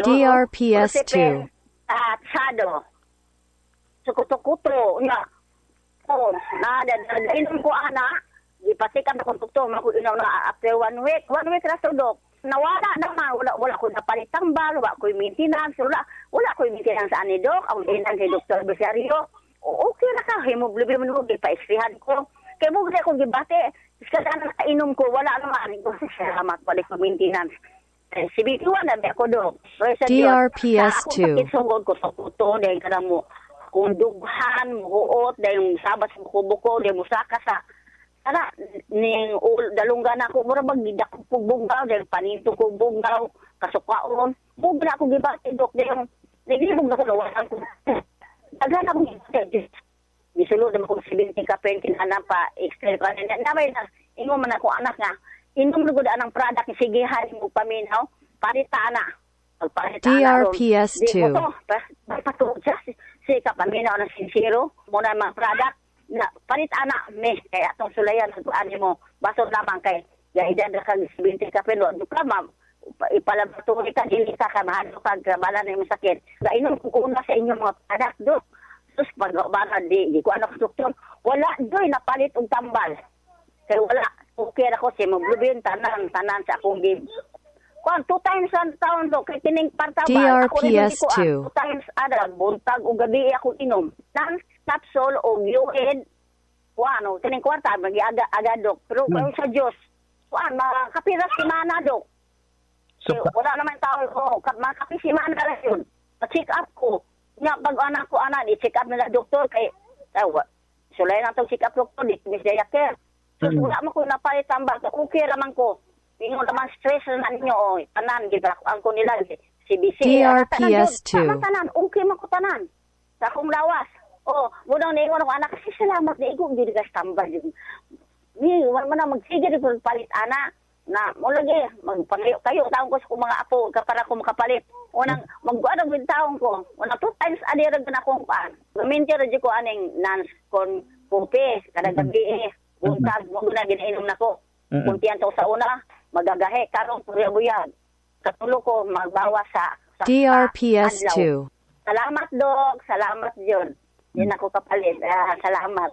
DRPS2. At sado. Sukuto-kuto. Nga. O, inom ko ipasikan na kung tukto. Makuinaw na after 1 week. 1 week na sudok. Nawala naman. Wala ko napalit tambal. Wala ko yung maintenance. Wala ko yung maintenance sa anidok. Ang inan kay Dr. Besario. Okay na ka. Hemoglobin mo. Ipa-extrihan ko. Kaya mo gaya kong gibate. Kasi na inom ko. Wala naman. Salamat pala ko maintenance. Si Bikiwan na ako do. DRPS2. Ako sakit sungod ko tukuto. Dahil ka na mo. Kung dughan, muhuot. Dahil sabas mo kubo-kubo. Dahil mo saka sa ana ning dalunggan ako mura maggidak ko bunggaw dahil paninto ko bunggaw kasukaon mo na ako gibati dok dahil nagibog na ko nawalan ko daghan ako gisulod naman ko 70 ka pen kinana pa extra ka na may na ingon man ako anak nga inom lugod anang product sige hali mo paminaw parita na DRPS2. Di ko to pato just si ka paminaw na sincero mo na mga product na palit ana me kaya atong sulayan sa ani mo baso lamang kay gaidan ra kag 20 ka pero duka ma'am ipalaboratory ka dili ka mahalo kag bala na imong sakit gainon ko una sa inyong mga anak do sus pag-bala di ko anak doktor wala doy napalit og tambal kay wala okay ra ko si hemoglobin tanan sa akong game kuan 2 times ang taon do kay kining partaba DRPS2. 2 times ada buntag ug gabi ako inom capsule o UN ano kining kwarta magi-aga dok pero kung sa Dios kuan makapiras semana dok so, wala naman tao ko makapi semana ra yun check up ko nya pag anak ko i-check up nila doktor kay sulay na tong check up doktor di Miss Jayaker so wala mo ko napalit tambal okay raman ko ingon naman stress na ninyo tanan gid ang ko nila CBC DRPS2. tanan okay man ko tanan sa akong lawas mudang na iwan ako anak kasi salamat na ikaw hindi ka tambal ni wala man na magsigil ko palit ana na mo lagi magpangayo kayo taong ko sa mga apo para ko makapalit unang magguan og taong ko unang 2 times adirag na akong paan gaminti ra ko aning nans kon pupe kada gabi buntag mo na ginainom nako kuntian to sa una magagahe karon buyag katulo ko magbawas sa DRPS2. Salamat dok salamat John. Yan ako kapalit. Salamat.